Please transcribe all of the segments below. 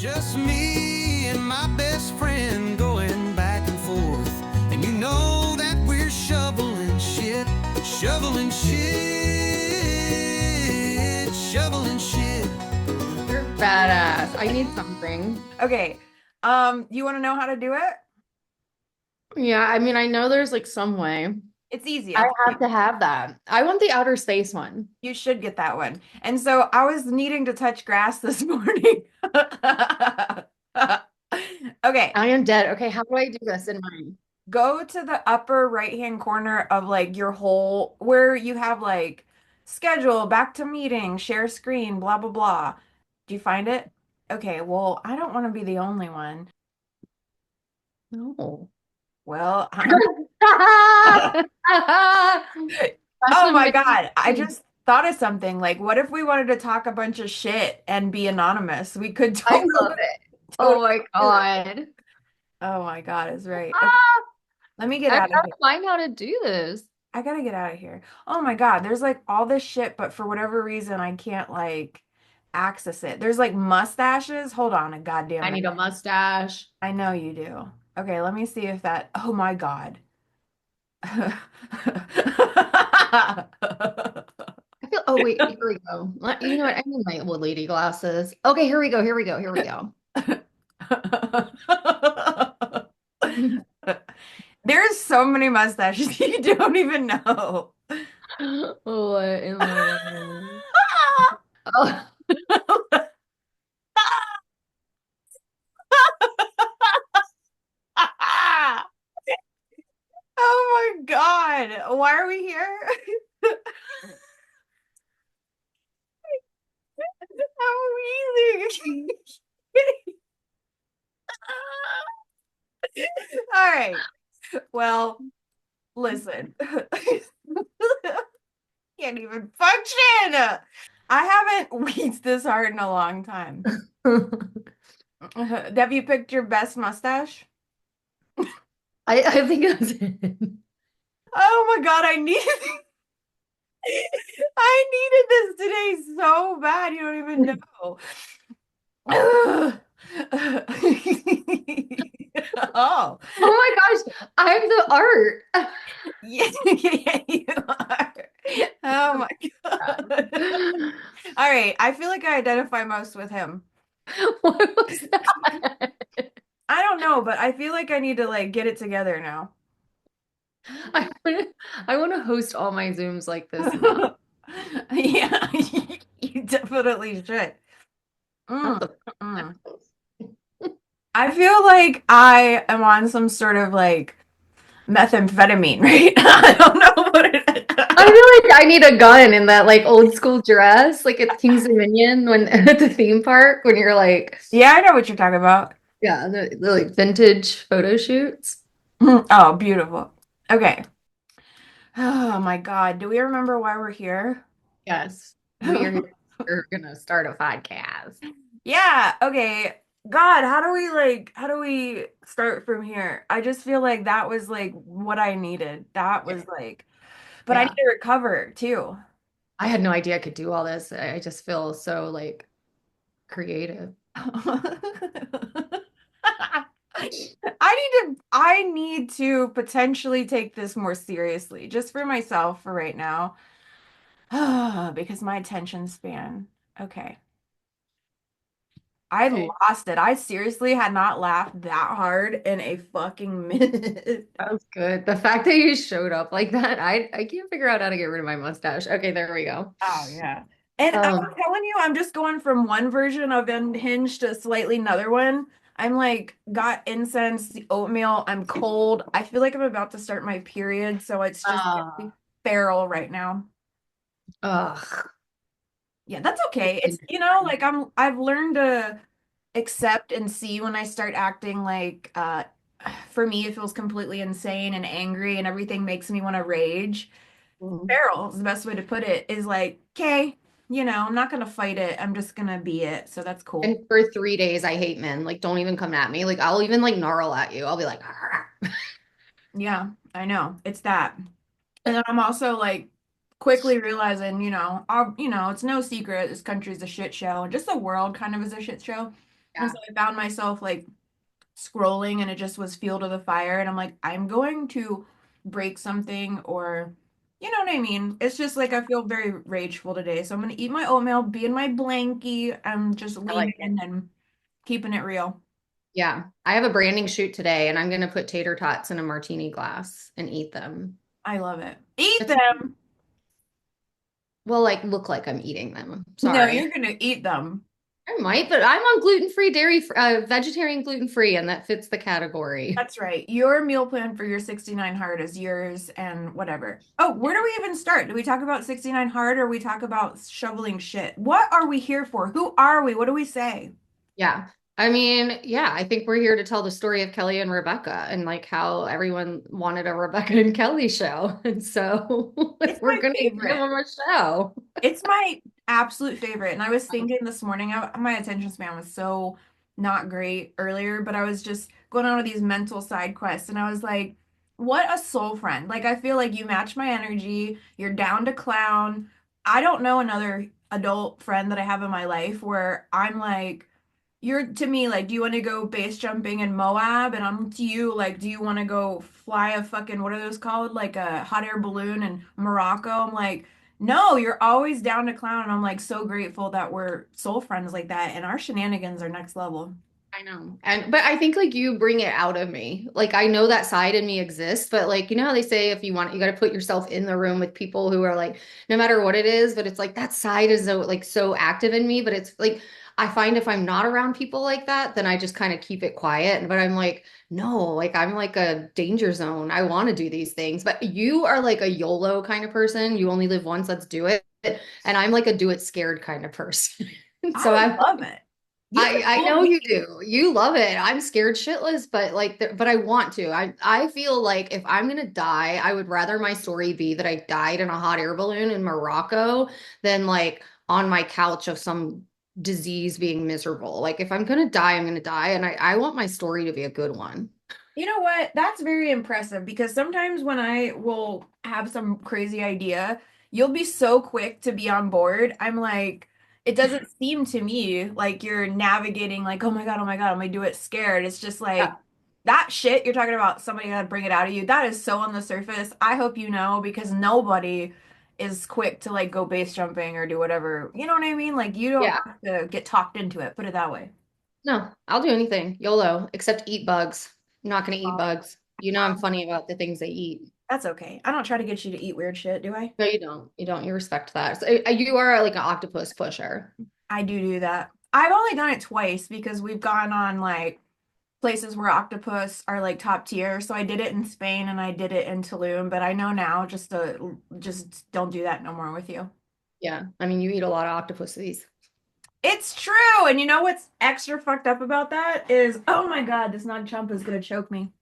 Just me and my best friend going back and forth. And you know that we're shoveling shit, shoveling shit, shoveling shit. You're badass. I need something. Okay. You want to know how to do it? Yeah, I mean, I know there's like some way. It's easy. I have to have that. I want the outer space one. You should get that one. And so I was needing to touch grass this morning. Okay. I am dead. Okay, how do I do this in mine? Go to the upper right-hand corner of like your whole where you have like schedule, back to meeting, share screen, blah blah blah. Do you find it? Okay, well, I don't want to be the only one. No. Well, That's oh my amazing. God. I just thought of something. Like, what if we wanted to talk a bunch of shit and be anonymous? We could I totally, love it. Oh totally my do it. God. Oh my God, is right. Okay, Ah, let me get I've out of got here. to find how to do this. I gotta get out of here. Oh my God, there's like all this shit, but for whatever reason, I can't like access it. There's like mustaches. Hold on a goddamn I minute. need a mustache. I know you do. Okay, let me see if that. Oh my God. I feel, oh wait, here we go. You know what? I need my old lady glasses. Okay, here we go. Here we go. Here we go. There's so many mustaches you don't even know. What in the world? Oh, Oh my God. Why are we here? How amazing. All right. Well, listen. Can't even function. I haven't wheezed this hard in a long time. Have you picked your best mustache? I think that's it. Oh my God, I needed this today so bad. You don't even know. Oh, Oh my gosh, I'm the art. yeah, yeah, you are. Oh my God. All right, I feel like I identify most with him. What was that? I don't know, but I feel like I need to like get it together now. I want to host all my Zooms like this now. Yeah, you definitely should. Not Mm, the mm. I feel like I am on some sort of like methamphetamine, right? I don't know what it I feel like I need a gun in that like old school dress, like at King's Dominion when at the theme park when you're like, Yeah, I know what you're talking about. yeah, the like vintage photo shoots. Oh, beautiful. Okay. Oh my God. Do we remember why we're here? Yes, we are here. We're gonna start a podcast. Yeah, okay. God, how do we start from here? I just feel like that was like what I needed. That was like, but I need Yeah, to recover too. I had no idea I could do all this. I just feel so like creative. I need to potentially take this more seriously, just for myself for right now. Because my attention span. Okay. I Okay. lost it. I seriously had not laughed that hard in a fucking minute. That was good. The fact that you showed up like that, I can't figure out how to get rid of my mustache. Okay, there we go. Oh, yeah. And I'm Um, telling you, I'm just going from one version of Unhinged to slightly another one. I'm like, got incense, the oatmeal. I'm cold. I feel like I'm about to start my period, so it's just uh, feral right now. ugh. Yeah, that's okay. It's, like I've learned to accept and see when I start acting like for me it feels completely insane and angry and everything makes me want to rage. Mm. Feral is the best way to put it, is like, okay, I'm not gonna fight it. I'm just gonna be it. So that's cool. And for 3 days, I hate men. Like, don't even come at me. Like, I'll even like gnarl at you. I'll be like, Yeah, I know. It's that. And then I'm also like quickly realizing, it's no secret this country's a shit show and just the world kind of is a shit show. And Yeah, so I found myself like scrolling and it just was fuel to the fire. And I'm like, I'm going to break something or, you know what I mean? It's just like I feel very rageful today. So I'm going to eat my oatmeal, be in my blankie. I'm just I like leaning it. in and keeping it real. Yeah, I have a branding shoot today, and I'm gonna put tater tots in a martini glass and eat them. I love it. Eat It's them. well, like look like I'm eating them. No, Sorry. you're going to eat them. I might, but I'm on gluten-free, vegetarian gluten-free, and that fits the category. That's right. Your meal plan for your 69 hard is yours and whatever. Oh, where do we even start? Do we talk about 69 hard or we talk about shoveling shit? What are we here for? Who are we? What do we say? Yeah. I mean, yeah, I think we're here to tell the story of Kelly and Rebecca and like how everyone wanted a Rebecca and Kelly show. And so It's we're my gonna give favorite. them a show. It's my absolute favorite. And I was thinking this morning, my attention span was so not great earlier, but I was just going on with these mental side quests. And I was like, what a soul friend. Like, I feel like you match my energy. You're down to clown. I don't know another adult friend that I have in my life where I'm like, you're to me like, do you want to go base jumping in Moab? And I'm to you like, do you want to go fly a fucking, what are those called? Like a hot air balloon in Morocco? I'm like, no, you're always down to clown. And I'm like so grateful that we're soul friends like that. And our shenanigans are next level. I know. And but I think like you bring it out of me. Like I know that side in me exists, but like you know how they say if you want you got to put yourself in the room with people who are like no matter what it is, but it's like that side is so like so active in me, but it's like I find if I'm not around people like that, then I just kind of keep it quiet. But I'm like, no, like I'm like a danger zone. I want to do these things. But you are like a YOLO kind of person. You only live once, let's do it. And I'm like a do it scared kind of person. So I I love it. You can I fool know me. you do. You love it. I'm scared shitless, but like, but I want to. I feel like if I'm gonna die, I would rather my story be that I died in a hot air balloon in Morocco than like on my couch of some disease being miserable. Like if I'm gonna die, I'm gonna die, and I want my story to be a good one. You know what? That's very impressive because sometimes when I will have some crazy idea, you'll be so quick to be on board. I'm like, it doesn't seem to me like you're navigating like, oh my God, I'm gonna do it scared. It's just Yeah. like that shit you're talking about, somebody gotta bring it out of you. That is so on the surface. I hope you know because nobody is quick to like go base jumping or do whatever. You know what I mean? Like you don't Yeah. have to get talked into it, put it that way. No, I'll do anything. YOLO, except eat bugs. I'm not gonna eat Well, bugs. You know I'm funny about the things they eat. that's okay. I don't try to get you to eat weird shit, do I? No, you don't. You don't. You respect that. So, you are like an octopus pusher. I do that. I've only done it twice because we've gone on like places where octopus are like top tier. So I did it in Spain and I did it in Tulum, but I know now just don't do that no more with you. Yeah. I mean, you eat a lot of octopuses. It's true. And you know what's extra fucked up about that is, oh my God, this non chump is gonna choke me.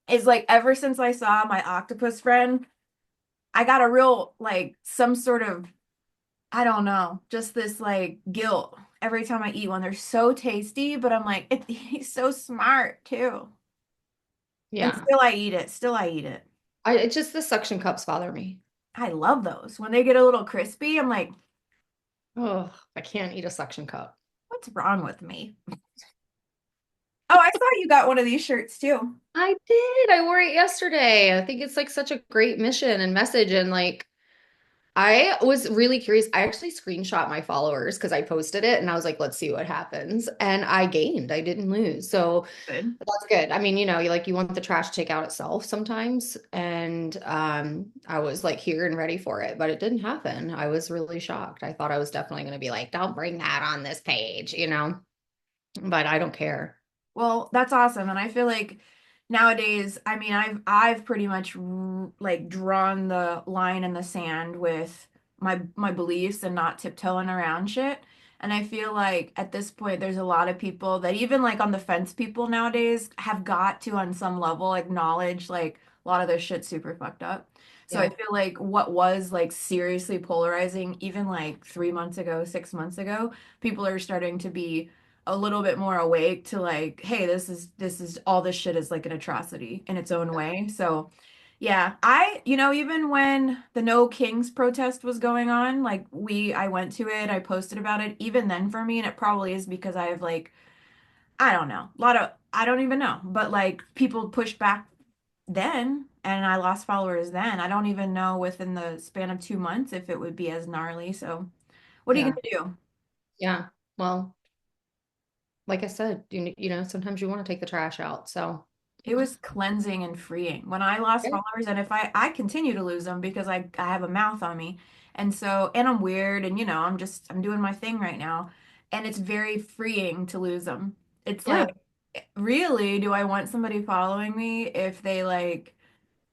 Is like ever since I saw my octopus friend, I got a real like some sort of I don't know, just this like guilt every time I eat one. They're so tasty, but I'm like, he's so smart too. And Yeah. still I eat it. Still I eat it. It's just the suction cups bother me. I love those. When they get a little crispy, I'm like, Oh, I can't eat a suction cup. what's wrong with me? Oh, I saw you got one of these shirts too. I did. I wore it yesterday. I think it's like such a great mission and message. And like, I was really curious. I actually screenshot my followers because I posted it and I was like, let's see what happens. And I gained, I didn't lose. So Good. that's good. I mean, you like you want the trash to take out itself sometimes. And I was like here and ready for it, but it didn't happen. I was really shocked. I thought I was definitely going to be like, don't bring that on this page, but I don't care. Well, that's awesome. And I feel like nowadays, I mean, I've pretty much like drawn the line in the sand with my beliefs and not tiptoeing around shit. And I feel like at this point, there's a lot of people that even like on the fence people nowadays have got to on some level acknowledge like a lot of their shit's super fucked up. So I Yeah. feel like what was like seriously polarizing even like 3 months ago, 6 months ago, people are starting to be a little bit more awake to like, hey, this is all this shit is like an atrocity in its own way. So yeah, even when the No Kings protest was going on, I went to it, I posted about it, even then for me, and it probably is because I have like I don't know. A lot of, I don't even know. But like people pushed back then and I lost followers then. I don't even know within the span of 2 months if it would be as gnarly. So what are you Yeah. gonna do? Yeah. Well, like I said, you know, sometimes you want to take the trash out. So, It was cleansing and freeing. When I lost yeah. followers, and if I continue to lose them because I have a mouth on me. And so, and I'm weird and I'm doing my thing right now. And it's very freeing to lose them. It's Yeah. like, really, do I want somebody following me if they like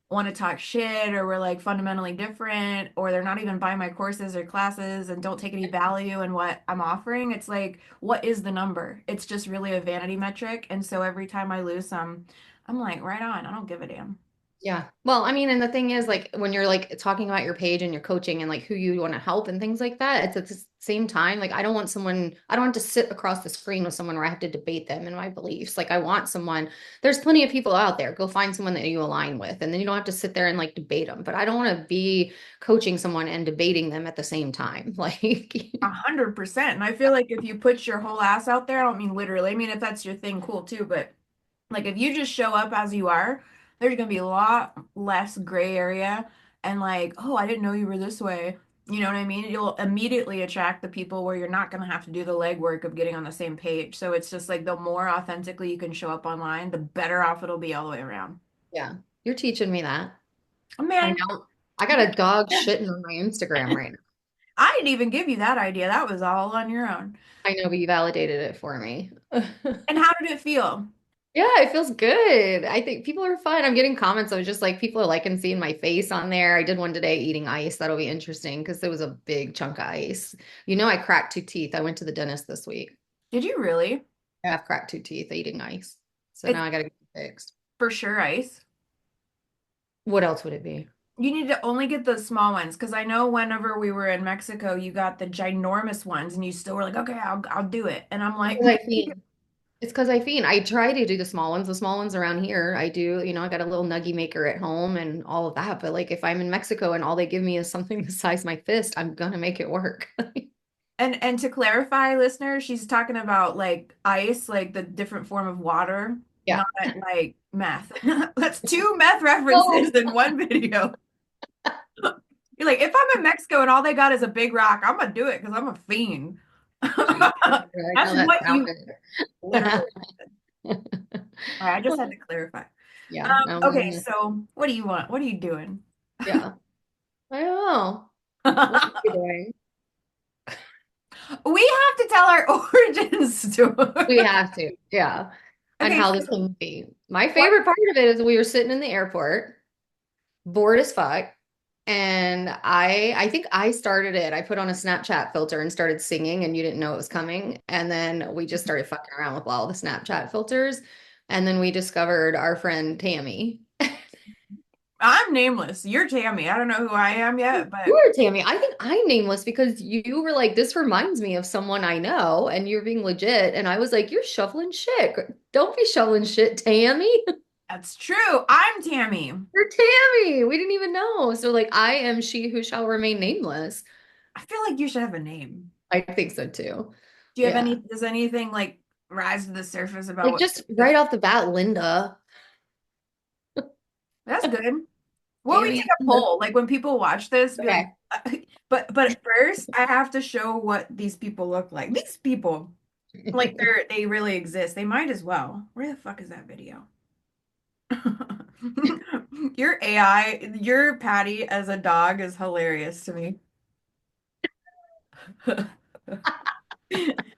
want to talk shit or we're like fundamentally different or they're not even buying my courses or classes and don't take any value in what I'm offering? It's like, what is the number? It's just really a vanity metric. And so every time I lose some, I'm like, right on. I don't give a damn. Yeah. Well, I mean, and the thing is, like, when you're like talking about your page and your coaching and like who you want to help and things like that, it's at the same time, like, I don't want to sit across the screen with someone where I have to debate them and my beliefs. Like, I want someone, there's plenty of people out there. Go find someone that you align with, and then you don't have to sit there and like debate them. But I don't want to be coaching someone and debating them at the same time. Like, 100%. And I feel like if you put your whole ass out there, I don't mean literally. I mean, if that's your thing, cool too. But like if you just show up as you are, there's gonna be a lot less gray area and like, oh, I didn't know you were this way. You know what I mean? You'll immediately attract the people where you're not gonna have to do the legwork of getting on the same page. So it's just like the more authentically you can show up online, the better off it'll be all the way around. yeah, you're teaching me that. Oh I man, know. I got a dog shitting on my Instagram right now. I didn't even give you that idea. That was all on your own. I know, but you validated it for me. And how did it feel? Yeah, it feels good. I think people are fun. I'm getting comments of just like people are liking seeing my face on there. I did one today eating ice. That'll be interesting because there was a big chunk of ice. You know, I cracked 2 teeth. I went to the dentist this week. Did you really? I've cracked 2 teeth eating ice. So It's now I got to get it fixed. for sure ice. What else would it be? You need to only get the small ones because I know whenever we were in Mexico, you got the ginormous ones and you still were like, okay, I'll do it. And I'm like, Because I fiend. It's because I fiend. I try to do the small ones. The small ones around here, I do. You know, I got a little nuggie maker at home and all of that. But like, if I'm in Mexico and all they give me is something the size of my fist, I'm gonna make it work. and to clarify, listeners, she's talking about like ice, like the different form of water, Yeah. not like meth. That's two meth references Oh, in one video. You're like, if I'm in Mexico and all they got is a big rock, I'm gonna do it because I'm a fiend. geez. I That's know that what you sounded. literally. All right, I just had to clarify. Yeah, no, Okay, so what do you want? What are you doing? yeah. I don't know. What are you doing? We have to tell our origin We story. have to, yeah. And Okay, how this so can be. My what? favorite part of it is we were sitting in the airport, bored as fuck. And I think I started it. I put on a Snapchat filter and started singing, and you didn't know it was coming. And then we just started fucking around with all the Snapchat filters. And then we discovered our friend Tammy. I'm nameless. You're Tammy. I don't know who I am yet, You but were Tammy. I think I'm nameless because you were like, this reminds me of someone I know, and you're being legit. And I was like, you're shoveling shit. Don't be shoveling shit, Tammy. that's true. I'm Tammy. You're Tammy. We didn't even know. So like, I am she who shall remain nameless. I feel like you should have a name. I think so too. Do you have Yeah. does anything like rise to the surface about Like what just right off the bat, Linda. that's good. Well, we take Tammy. a poll. Like when people watch this, be like, Okay. but first I have to show what these people look like. These people, like they really exist. They might as well. Where the fuck is that video? Your AI, your Patty as a dog is hilarious to me.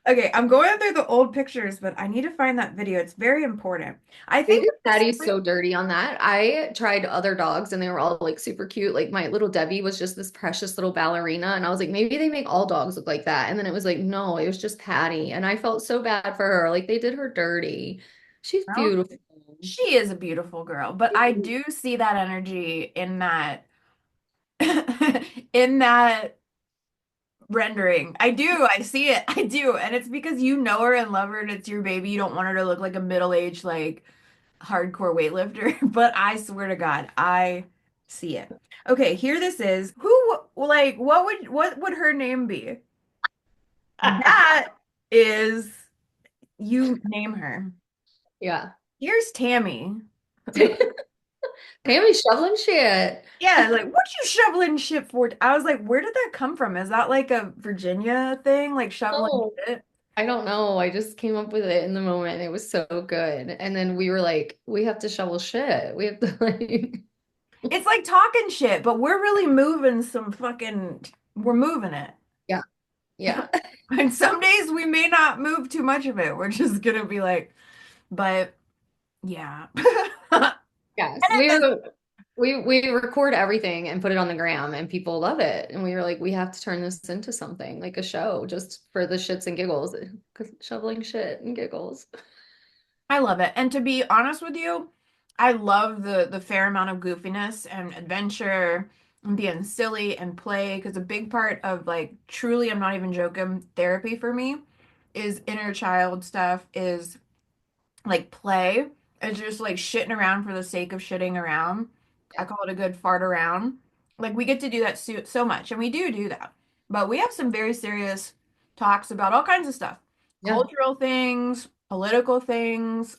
Okay, I'm going through the old pictures, but I need to find that video. It's very important. I think Baby at this Patty's point, so dirty on that. I tried other dogs and they were all like super cute. Like my little Debbie was just this precious little ballerina. And I was like, maybe they make all dogs look like that. And then it was like, no, it was just Patty. And I felt so bad for her. Like they did her dirty. She's well, beautiful. she is a beautiful girl, but I do see that energy in that in that rendering. I do. I see it. I do. And it's because you know her and love her and it's your baby. You don't want her to look like a middle-aged like hardcore weightlifter, but I swear to God, I see it. Okay, here this is. Who like what would her name be? That is You name her. Yeah. Here's Tammy. Tammy's shoveling shit. Yeah, like what you shoveling shit for? I was like, where did that come from? Is that like a Virginia thing, like shoveling Oh, shit? I don't know. I just came up with it in the moment. It was so good. And then we were like, we have to shovel shit. We have to like, It's like talking shit, but we're really moving some fucking, we're moving it. yeah, yeah. And some days we may not move too much of it. We're just gonna be like, but yeah. Yes. We record everything and put it on the gram and people love it. And we were like, we have to turn this into something like a show just for the shits and giggles. 'Cause shoveling shit and giggles. I love it. And to be honest with you, I love the fair amount of goofiness and adventure and being silly and play because a big part of like truly, I'm not even joking, therapy for me is inner child stuff, is like play. It's just like shitting around for the sake of shitting around. I call it a good fart around. Like we get to do that so much, and we do that. But we have some very serious talks about all kinds of stuff, Yeah. cultural things, political things,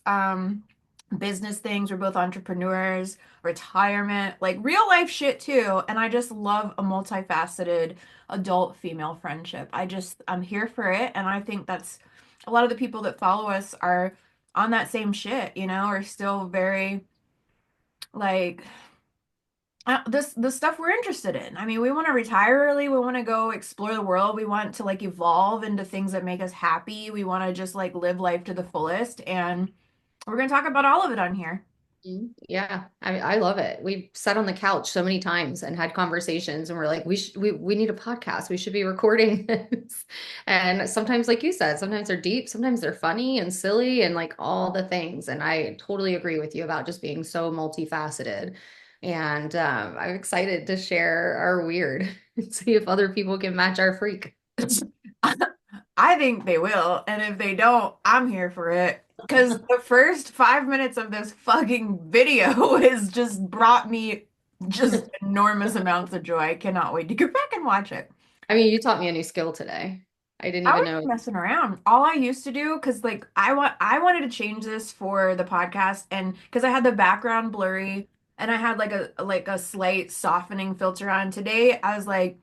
business things. We're both entrepreneurs, retirement, like real life shit too. And I just love a multifaceted adult female friendship. I'm here for it, and I think that's a lot of the people that follow us are on that same shit, are still very like this the stuff we're interested in. I mean, we want to retire early, we want to go explore the world, we want to like evolve into things that make us happy. We want to just like live life to the fullest, and we're going to talk about all of it on here. Yeah, I love it. We've sat on the couch so many times and had conversations, and we're like, we need a podcast. We should be recording this. And sometimes, like you said, sometimes they're deep, sometimes they're funny and silly, and like all the things. And I totally agree with you about just being so multifaceted. And I'm excited to share our weird and see if other people can match our freak. I think they will, and if they don't, I'm here for it. Because the first 5 minutes of this fucking video has just brought me just enormous amounts of joy. I cannot wait to go back and watch it. I mean, you taught me a new skill today. I didn't I even was know. messing around. All I used to do, because like I wanted to change this for the podcast, and because I had the background blurry and I had like a slight softening filter on. Today, I was like,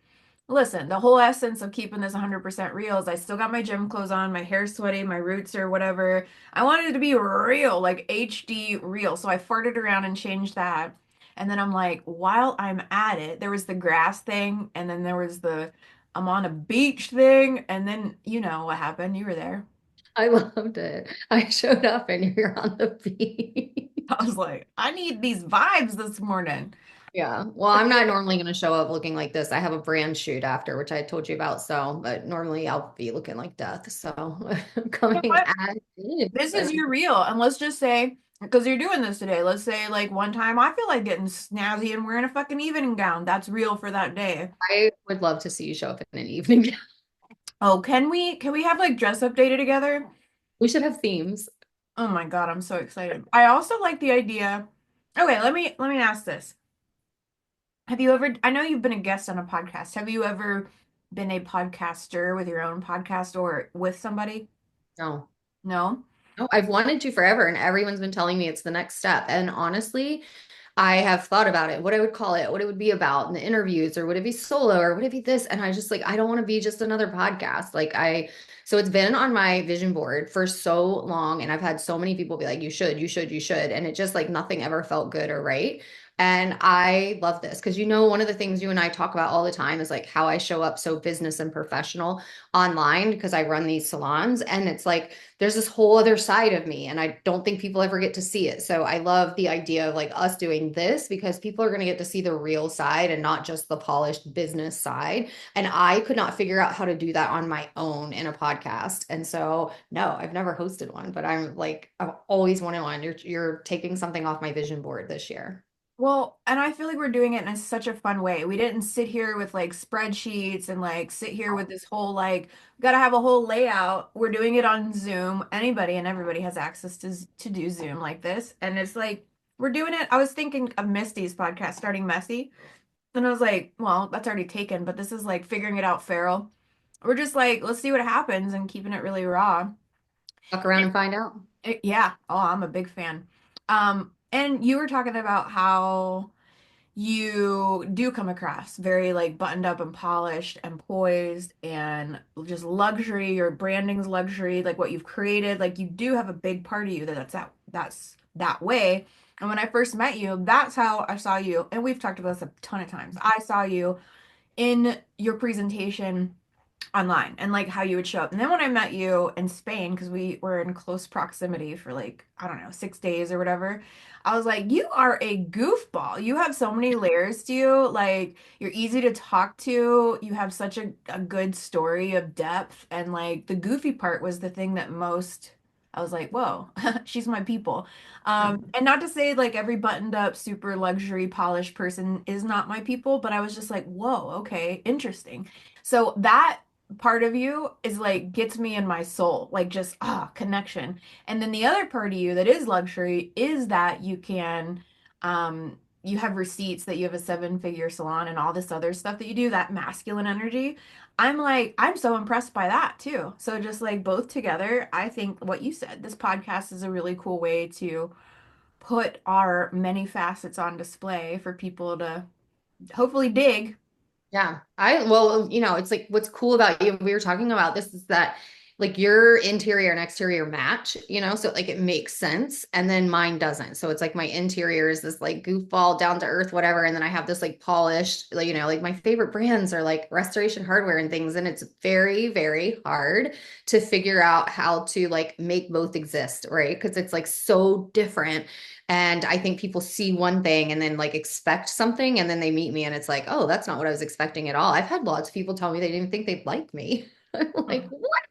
listen, the whole essence of keeping this 100% real is I still got my gym clothes on, my hair's sweaty, my roots or whatever. I wanted it to be real, like HD real. So I farted around and changed that. And then I'm like, while I'm at it, there was the grass thing, and then there was the I'm on a beach thing, and then you know what happened. You were there. I loved it. I showed up and you're on the beach. I was like, I need these vibes this morning. Yeah. Well, I'm not normally going to show up looking like this. I have a brand shoot after, which I told you about. So, but normally I'll be looking like death. So I'm You know coming what? as This is. is your real. And let's just say, because you're doing this today, let's say like one time I feel like getting snazzy and wearing a fucking evening gown. That's real for that day. I would love to see you show up in an evening. Oh, can we have like dress up day together? We should have themes. Oh my God, I'm so excited. I also like the idea. Okay, let me ask this. Have you ever, I know you've been a guest on a podcast. Have you ever been a podcaster with your own podcast or with somebody? No. No? No, I've wanted to forever, and everyone's been telling me it's the next step. And honestly, I have thought about it, what I would call it, what it would be about in the interviews, or would it be solo, or would it be this? And I just like, I don't want to be just another podcast. So it's been on my vision board for so long. And I've had so many people be like, you should, you should, you should. And it just like nothing ever felt good or right. And I love this because, one of the things you and I talk about all the time is like how I show up so business and professional online because I run these salons. And it's like, there's this whole other side of me and I don't think people ever get to see it. So I love the idea of like us doing this because people are going to get to see the real side and not just the polished business side. And I could not figure out how to do that on my own in a podcast. And so no, I've never hosted one, but I'm like I've always wanted one. You're taking something off my vision board this year. Well, and I feel like we're doing it in such a fun way. We didn't sit here with like spreadsheets and like sit here with this whole like gotta have a whole layout. We're doing it on Zoom. Anybody and everybody has access to do Zoom like this. And it's like we're doing it. I was thinking of Misty's podcast, Starting Messy. And I was like, well, that's already taken, but this is like figuring it out feral. We're just like, let's see what happens and keeping it really raw. Fuck around and find out. Yeah. Oh, I'm a big fan. And you were talking about how you do come across very like buttoned up and polished and poised and just luxury. Your branding's luxury, like what you've created. Like you do have a big part of you that's that way. And when I first met you, that's how I saw you. And we've talked about this a ton of times. I saw you in your presentation online and like how you would show up. And then when I met you in Spain, because we were in close proximity for like, I don't know, 6 days or whatever, I was like, you are a goofball. You have so many layers to you. Like, you're easy to talk to. You have such a good story of depth. And like, the goofy part was the thing that most. I was like, whoa, she's my people. And not to say like every buttoned up, super luxury, polished person is not my people, but I was just like, whoa, okay, interesting. So that part of you is like gets me in my soul, like just connection. And then the other part of you that is luxury is that you have receipts that you have a seven-figure salon and all this other stuff that you do, that masculine energy. I'm like, I'm so impressed by that too. So just like both together, I think what you said, this podcast is a really cool way to put our many facets on display for people to hopefully dig. Yeah. Well, it's like what's cool about you, we were talking about this is that like your interior and exterior match, so like it makes sense. And then mine doesn't. So it's like my interior is this like goofball, down to earth, whatever. And then I have this like polished, like, like my favorite brands are like Restoration Hardware and things. And it's very, very hard to figure out how to like make both exist, right? Because it's like so different. And I think people see one thing and then like expect something, and then they meet me and it's like, oh, that's not what I was expecting at all. I've had lots of people tell me they didn't think they'd like me. I'm like, what?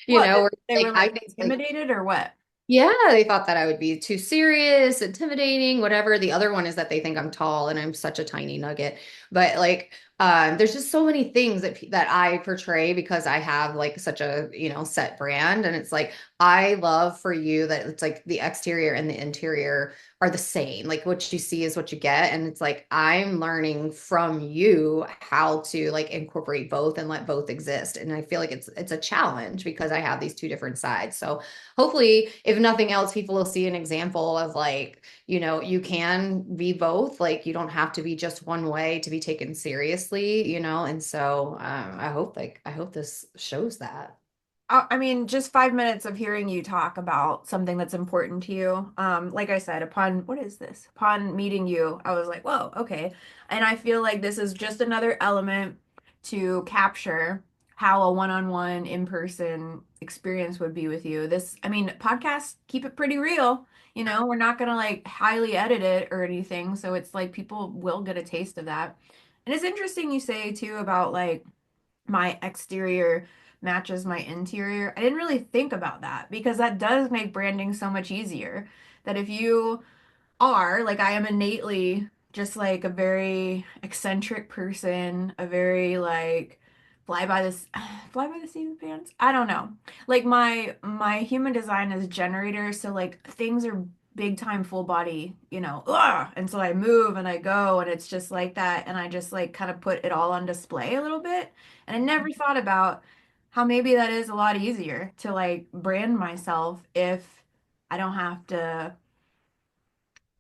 What, Where they like were I like think like intimidated or what? yeah, they thought that I would be too serious, intimidating, whatever. The other one is that they think I'm tall and I'm such a tiny nugget. But like, there's just so many things that I portray because I have like such a, set brand. And it's like, I love for you that it's like the exterior and the interior are the same. Like what you see is what you get. And it's like, I'm learning from you how to like incorporate both and let both exist. And I feel like it's a challenge because I have these two different sides. So hopefully, if nothing else, people will see an example of like, you can be both. Like you don't have to be just one way to be taken seriously, And so I hope this shows that. I mean, just 5 minutes of hearing you talk about something that's important to you. Like I said, what is this? Upon meeting you, I was like, whoa, okay. And I feel like this is just another element to capture how a one-on-one in-person experience would be with you. I mean, podcasts keep it pretty real. We're not gonna like highly edit it or anything. So it's like people will get a taste of that. And it's interesting you say too about like my exterior matches my interior. I didn't really think about that because that does make branding so much easier. That if you are like I am innately just like a very eccentric person, a very like fly by this fly by the seat of the pants. I don't know. Like my human design is generator, so like things are big time full body, and so I move and I go and it's just like that and I just like kind of put it all on display a little bit. And I never thought about how maybe that is a lot easier to like brand myself if I don't have to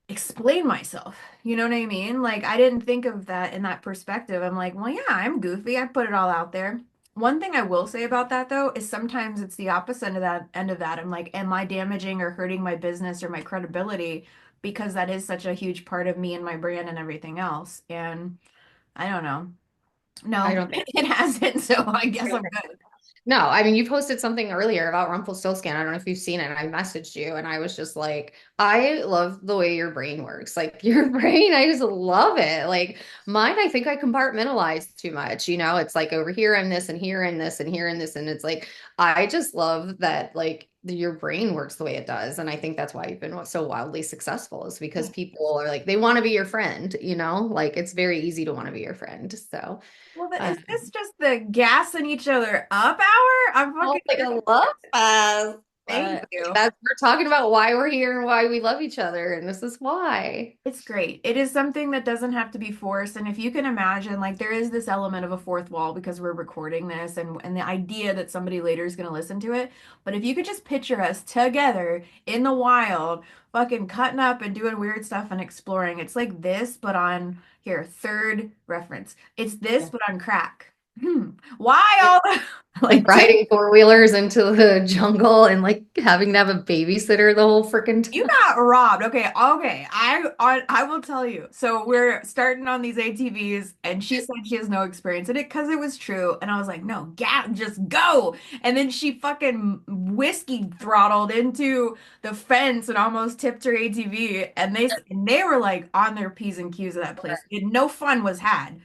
explain myself. You know what I mean? Like I didn't think of that in that perspective. I'm like, well, yeah, I'm goofy. I put it all out there. One thing I will say about that though is sometimes it's the opposite of that end of that. I'm like, am I damaging or hurting my business or my credibility because that is such a huge part of me and my brand and everything else. And I don't know. I No, don't think. it hasn't. So I guess I'm good. No, I mean, you posted something earlier about Rumpelstiltskin. I don't know if you've seen it. I messaged you and I was just like, I love the way your brain works. Like your brain, I just love it. Like mine, I think I compartmentalize too much. It's like over here I'm this and here and this and here and this. And it's like, I just love that like your brain works the way it does. And I think that's why you've been so wildly successful is because people are like, they want to be your friend, like it's very easy to want to be your friend. So, Well, uh, is this just the gassing each other up hour? I'm oh, fucking like a love fest. Thank But you. that's we're talking about why we're here and why we love each other, and this is why. It's great. It is something that doesn't have to be forced. And if you can imagine, like there is this element of a fourth wall because we're recording this and the idea that somebody later is going to listen to it. But if you could just picture us together in the wild, fucking cutting up and doing weird stuff and exploring, it's like this, but on here, third reference. It's this, but on crack. Why all the Like like riding four-wheelers into the jungle and like having to have a babysitter the whole freaking you time. got robbed. Okay, okay. I will tell you. So we're starting on these ATVs, and she said she has no experience in it because it was true. And I was like, no, just go. And then she fucking whiskey throttled into the fence and almost tipped her ATV. And they were like on their P's and Q's of that place. No fun was had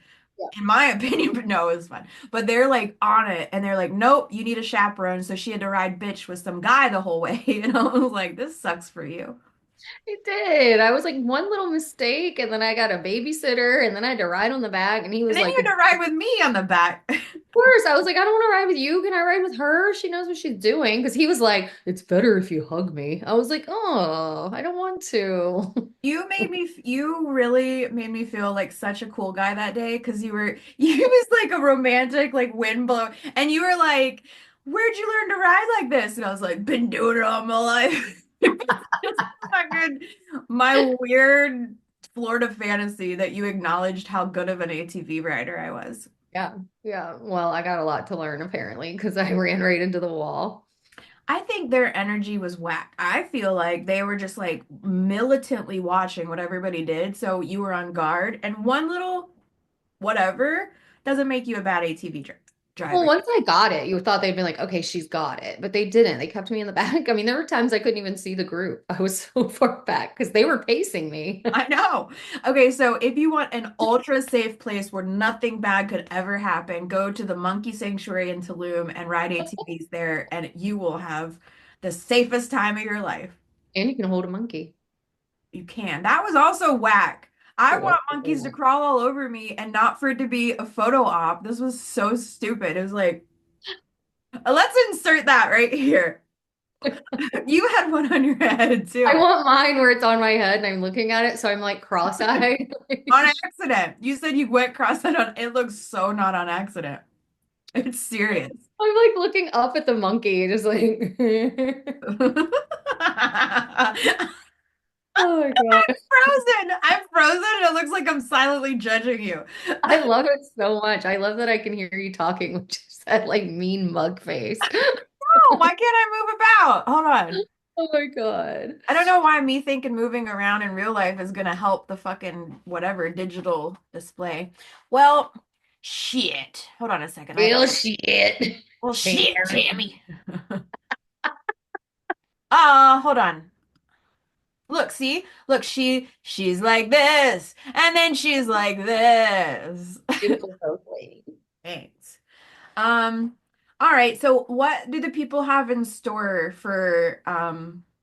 in my opinion, but no, it was fun. But they're like on it and they're like, nope, you need a chaperone. So she had to ride bitch with some guy the whole way. And I was like, this sucks for you. Of It did. I was like one little mistake, and then I got a babysitter, and then I had to ride on the back, and he And was then you like, had to ride with me on the back. course. I was like, I don't want to ride with you. Can I ride with her? She knows what she's doing. Because he was like, it's better if you hug me. I was like, oh, I don't want to. You really made me feel like such a cool guy that day because you was like a romantic, like wind blow. And you were like, where'd you learn to ride like this? And I was like, been doing it all my life. Just fucking my weird Florida fantasy that you acknowledged how good of an ATV rider I was. Yeah. Yeah. Well, I got a lot to learn apparently because I ran right into the wall. I think their energy was whack. I feel like they were just like militantly watching what everybody did. So you were on guard, and one little whatever doesn't make you a bad ATV Well, driver. once I got it, you thought they'd been like, okay, she's got it. But they didn't. They kept me in the back. I mean, there were times I couldn't even see the group. I was so far back because they were pacing me. I know. Okay, so if you want an ultra safe place where nothing bad could ever happen, go to the Monkey Sanctuary in Tulum and ride ATVs there, and you will have the safest time of your life. And you can hold a monkey. You can. That was also whack. I It was want monkeys to crawl all over me and not for it to be a photo op. This was so stupid. It was like, let's insert that right here. You had one on your head I too. want mine where it's on my head and I'm looking at it, so I'm like cross-eyed. On accident. You said you went cross that on. It looks so not on accident. It's serious. I'm like looking up at the monkey, just like, I'm oh my God. frozen. I'm frozen and it looks like I'm silently judging you. I love it so much. I love that I can hear you talking with just that like mean mug face. Oh, why can't I move about? Hold on. Oh my God. I don't know why me thinking moving around in real life is gonna help the fucking whatever digital display. Well, shit. Hold on a second. I got Real shit. well shit, There. Tammy. Hold on. Look, see? Look, she's like this, and then she's like this. Beautiful host lady. Thanks. Um, all right. So what do the people have in store for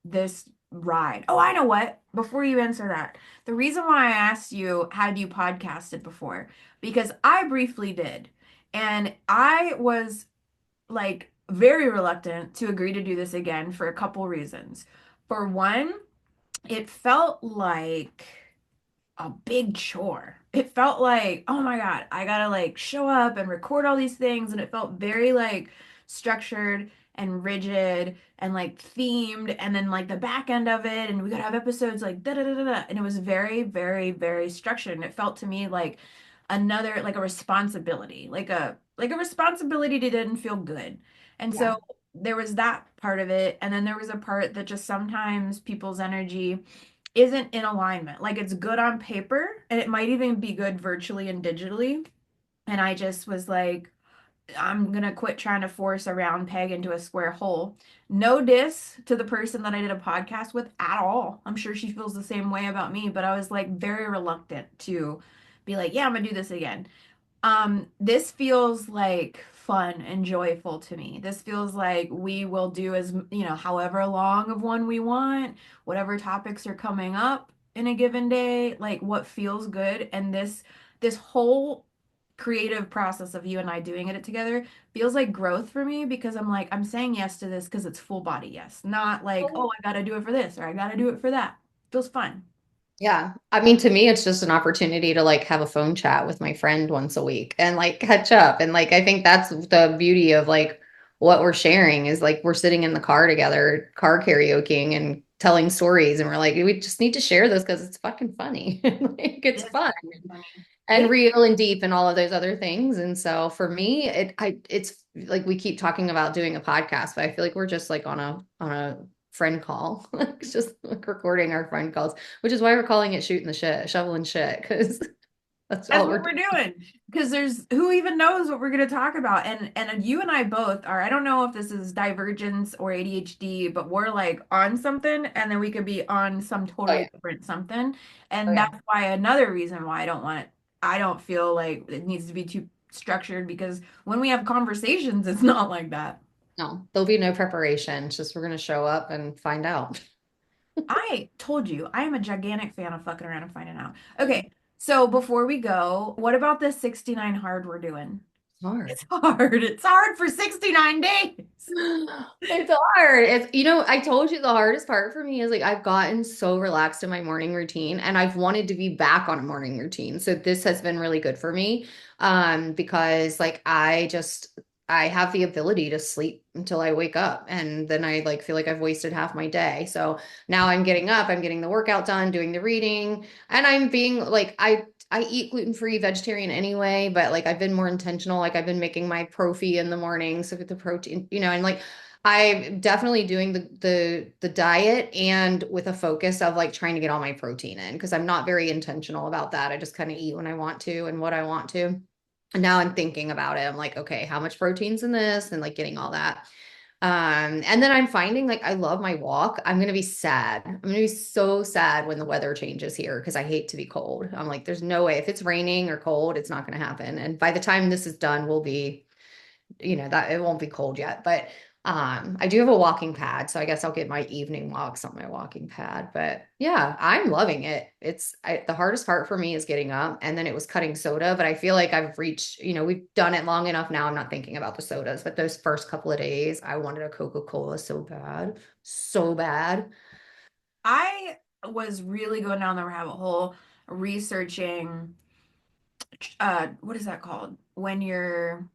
this ride? Oh, I know what. Before you answer that, the reason why I asked you, had you podcasted before? Because I briefly did. And I was like very reluctant to agree to do this again for a couple reasons. For one, it felt like a big chore. It felt like, oh my God, I gotta like show up and record all these things. And it felt very like structured and rigid and like themed. And then like the back end of it, and we gotta have episodes like da da da da da. And it was very, very, very structured. And it felt to me like another, like a responsibility, like a responsibility that didn't feel good. And Yeah. so there was that part of it. And then there was a part that just sometimes people's energy isn't in alignment. Like it's good on paper and it might even be good virtually and digitally. And I just was like, I'm gonna quit trying to force a round peg into a square hole. No diss to the person that I did a podcast with at all. I'm sure she feels the same way about me, but I was like very reluctant to be like, yeah, I'm gonna do this again. This feels like fun and joyful to me. This feels like we will do as, however long of one we want, whatever topics are coming up in a given day, like what feels good. And this whole creative process of you and I doing it together feels like growth for me because I'm like, I'm saying yes to this because it's full body yes, not like, oh, I gotta do it for this or I gotta do it for that. Feels fun. Yeah. I mean, to me, it's just an opportunity to like have a phone chat with my friend once a week and like catch up. And like, I think that's the beauty of like what we're sharing is like we're sitting in the car together, car karaokeing and telling stories. And we're like, we just need to share this because it's fucking funny. Like, it's It is fun very funny. and It real and deep and all of those other things. And so for me, it's like we keep talking about doing a podcast, but I feel like we're just like on a friend call. Like it's just like recording our friend calls, which is why we're calling it shooting the shit, shoveling shit, because that's That's all what we're we're doing. doing. Because there's who even knows what we're going to talk about. And you and I both are, I don't know if this is divergence or ADHD, but we're like on something and then we could be on some Oh totally yeah. different something. Oh And yeah. that's why another reason why I don't feel like it needs to be too structured because when we have conversations, it's not like that. No, there'll be no preparation. It's just we're gonna show up and find out. I told you, I am a gigantic fan of fucking around and finding out. Okay, so before we go, what about this 69 hard we're doing? It's hard. It's hard. It's hard for 69 days. It's hard. It's, I told you the hardest part for me is like I've gotten so relaxed in my morning routine and I've wanted to be back on a morning routine. So this has been really good for me. Because like I have the ability to sleep until I wake up and then I like feel like I've wasted half my day. So now I'm getting up, I'm getting the workout done, doing the reading, and I'm being like I eat gluten-free vegetarian anyway, but like I've been more intentional. Like I've been making my profi in the morning, so get the protein, and like I'm definitely doing the diet and with a focus of like trying to get all my protein in because I'm not very intentional about that. I just kind of eat when I want to and what I want to. And now I'm thinking about it. I'm like, okay, how much protein's in this? And like getting all that. And then I'm finding like I love my walk. I'm gonna be sad. I'm gonna be so sad when the weather changes here because I hate to be cold. I'm like, there's no way if it's raining or cold, it's not gonna happen. And by the time this is done, we'll be, that it won't be cold yet. But I do have a walking pad, so I guess I'll get my evening walks on my walking pad. But yeah, I'm loving it. The hardest part for me is getting up, and then it was cutting soda. But I feel like I've reached, we've done it long enough now. I'm not thinking about the sodas, but those first couple of days, I wanted a Coca-Cola so bad. I was really going down the rabbit hole researching what is that called? When you're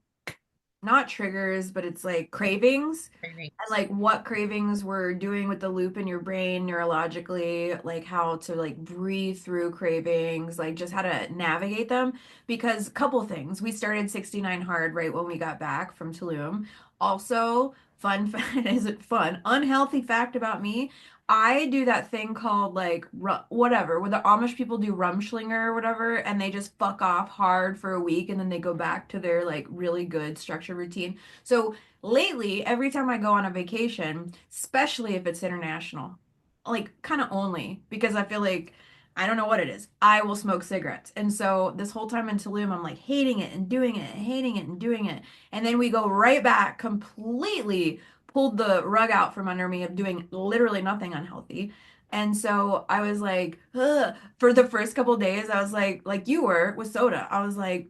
not triggers, but it's like cravings and like what cravings were doing with the loop in your brain neurologically, like how to like breathe through cravings, like just how to navigate them. Because couple things, we started 69 hard right when we got back from Tulum. Also, fun fact, is it fun? Unhealthy fact about me. I do that thing called like whatever, where the Amish people do Rumschlinger or whatever, and they just fuck off hard for a week and then they go back to their like really good structured routine. So lately, every time I go on a vacation, especially if it's international, like kind of only because I feel like I don't know what it is. I will smoke cigarettes. And so this whole time in Tulum, I'm like hating it and doing it and hating it and doing it. And then we go right back, completely pulled the rug out from under me of doing literally nothing unhealthy. And so I was like, ugh. For the first couple of days, I was like you were with soda. I was like,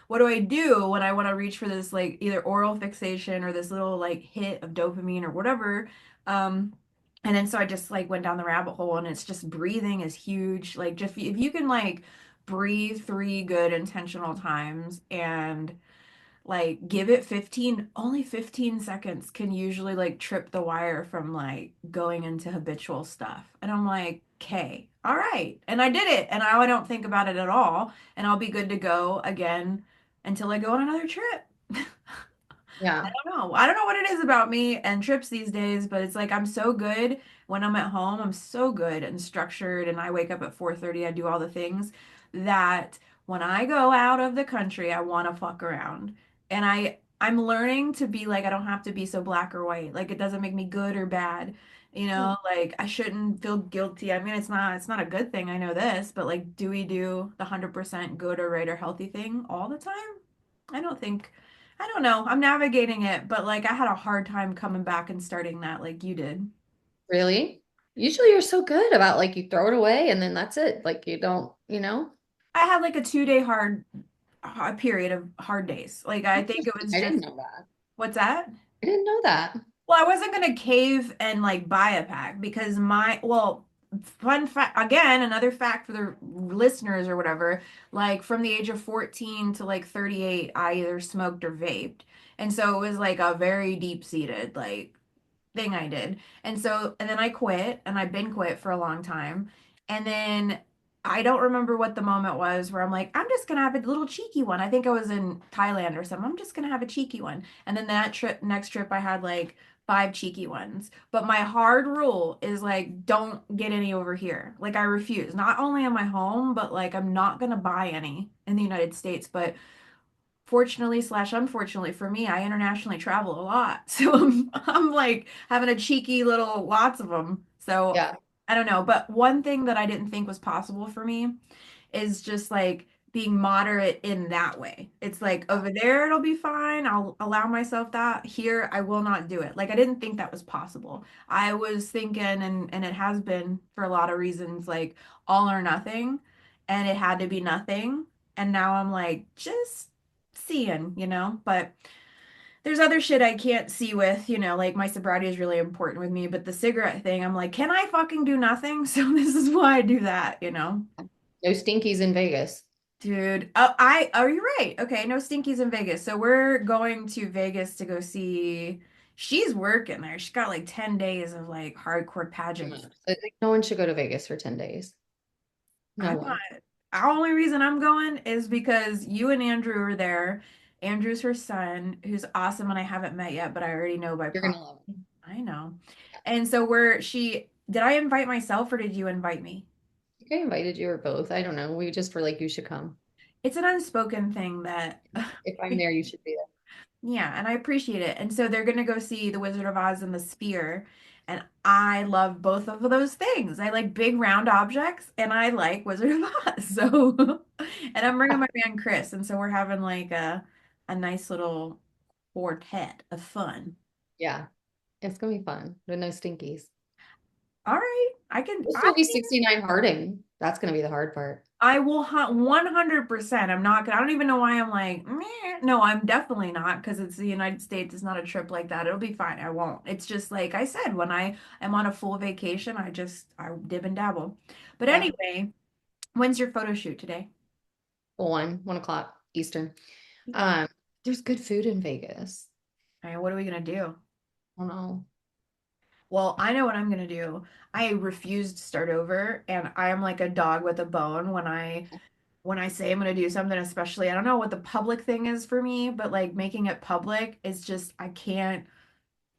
what do I do when I want to reach for this like either oral fixation or this little like hit of dopamine or whatever? Um, and then so I just like went down the rabbit hole and it's just breathing is huge. Like just if you can like breathe three good intentional times and like give it 15 only 15 seconds can usually like trip the wire from like going into habitual stuff and I'm like okay all right and I did it and now I don't think about it at all and I'll be good to go again until I go on another trip. Yeah. I don't know what it is about me and trips these days, but it's like I'm so good when I'm at home. I'm so good and structured and I wake up at 4:30, I do all the things that when I go out of the country, I want to fuck around. And I'm learning to be like I don't have to be so black or white. Like it doesn't make me good or bad. You know, like I shouldn't feel guilty. I mean, it's not a good thing. I know this, but like do we do the 100% good or right or healthy thing all the time? I don't think I don't know. I'm navigating it, but like I had a hard time coming back and starting that like you did. Really? Usually you're so good about like you throw it away and then that's it. Like you don't. I had like a 2 day hard a period of hard days. Like I think it was I didn't just, know that. what's that? I didn't know that. Well, I wasn't gonna cave and like buy a pack because fun fact again, another fact for the listeners or whatever, like from the age of 14 to like 38, I either smoked or vaped. And so it was like a very deep-seated like thing I did. And then I quit and I've been quit for a long time. And then I don't remember what the moment was where I'm like, I'm just gonna have a little cheeky one. I think I was in Thailand or something. I'm just gonna have a cheeky one. And then next trip, I had like 5 cheeky ones. But my hard rule is like, don't get any over here. Like I refuse. Not only am I home, but like I'm not gonna buy any in the United States. But fortunately slash unfortunately for me, I internationally travel a lot. So I'm like having a cheeky little lots of them. So Yeah. I don't know. But one thing that I didn't think was possible for me is just like being moderate in that way. It's like over there, it'll be fine. I'll allow myself that. Here, I will not do it. Like I didn't think that was possible. I was thinking, and it has been for a lot of reasons, like all or nothing. And it had to be nothing. And now I'm like, just seeing, but there's other shit I can't see with, like my sobriety is really important with me, but the cigarette thing, I'm like, can I fucking do nothing? So this is why I do that. No stinkies in Vegas. Dude, are you right? Okay, no stinkies in Vegas. So we're going to Vegas to go see. She's working there. She's got like 10 days of like hardcore pageants. I think no one should go to Vegas for 10 days. No I'm not. one. The only reason I'm going is because you and Andrew are there. Andrew's her son, who's awesome, and I haven't met yet, but I already know by You're gonna love it. I know. And so did I invite myself or did you invite me? I think I invited you or both. I don't know. We just were like, you should come. It's an unspoken thing that, If I'm there, you should be there. yeah, and I appreciate it. And so they're going to go see The Wizard of Oz and the Sphere. And I love both of those things. I like big round objects and I like Wizard of Oz. So, and I'm bringing my man Chris. And so we're having like a nice little quartet of fun. Yeah. It's gonna be fun. With no stinkies. All right. I can, We'll still be 69 harding. That's gonna be the hard part. I will hunt 100%. I'm not gonna, I don't even know why I'm like, meh. No, I'm definitely not because it's the United States. It's not a trip like that. It'll be fine. I won't. It's just like I said, when I am on a full vacation, I dib and dabble. But Yeah. anyway, when's your photo shoot today? 1 o'clock Eastern. There's good food in Vegas. All right, what are we gonna do? I don't know. Well, I know what I'm gonna do. I refuse to start over, and I am like a dog with a bone when I say I'm gonna do something, especially I don't know what the public thing is for me, but like making it public is just I can't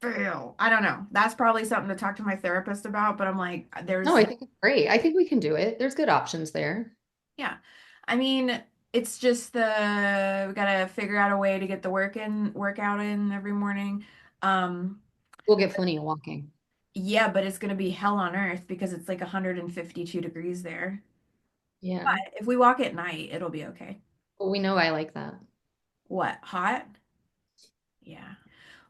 fail. I don't know. That's probably something to talk to my therapist about, but I'm like, No, I think it's great. I think we can do it. There's good options there. yeah. I mean, it's just we gotta figure out a way to get the workout in every morning. Um, We'll get plenty of walking. yeah, but it's gonna be hell on earth because it's like 152 degrees there. Yeah. But if we walk at night, it'll be okay. Well, we know I like that. What, hot? Yeah.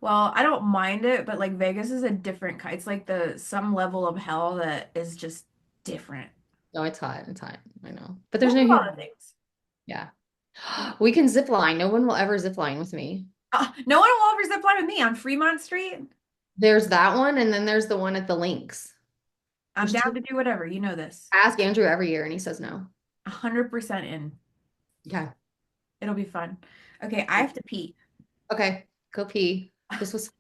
Well, I don't mind it, but like Vegas is a different kind. It's like some level of hell that is just different. No, it's hot. It's hot. I know. But Well, there's no a lot of humidity. things. Yeah. We can zip line. No one will ever zip line with me. No one will ever zip line with me on Fremont Street. There's that one, and then there's the one at the links. I'm There's down two. to do whatever. You know this. I ask Andrew every year, and he says no. 100% in. Okay. It'll be fun. Okay, I have to pee. Okay. Go pee. This was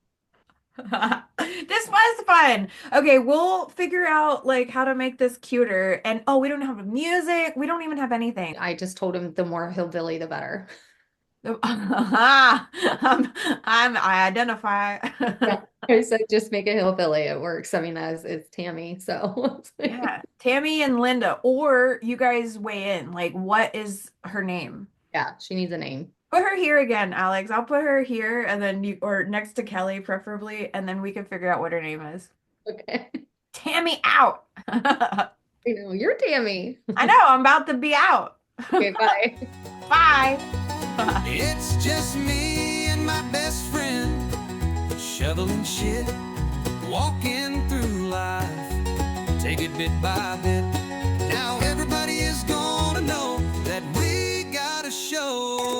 This was fun. Okay, we'll figure out like how to make this cuter. And oh, we don't have music. We don't even have anything. I just told him the more hillbilly, the better. I identify. Yeah. I said just make a hillbilly. It works. I mean, it's Tammy. So Yeah, Tammy and Linda, or you guys weigh in. Like, what is her name? yeah, she needs a name. Put her here again, Alex. I'll put her here and then or next to Kelly, preferably, and then we can figure out what her name is. Okay. Tammy out. I know, you're Tammy. I know, I'm about to be out. Okay, bye. Bye. It's just me and my best friend, shoveling shit, walking through life, take it bit by bit. Now everybody is gonna know that we got a show.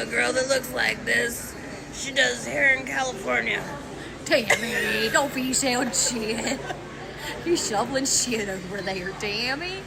a girl that looks like this. She does hair in California. Tammy, don't be saying shit. You shoveling shit over there, Tammy.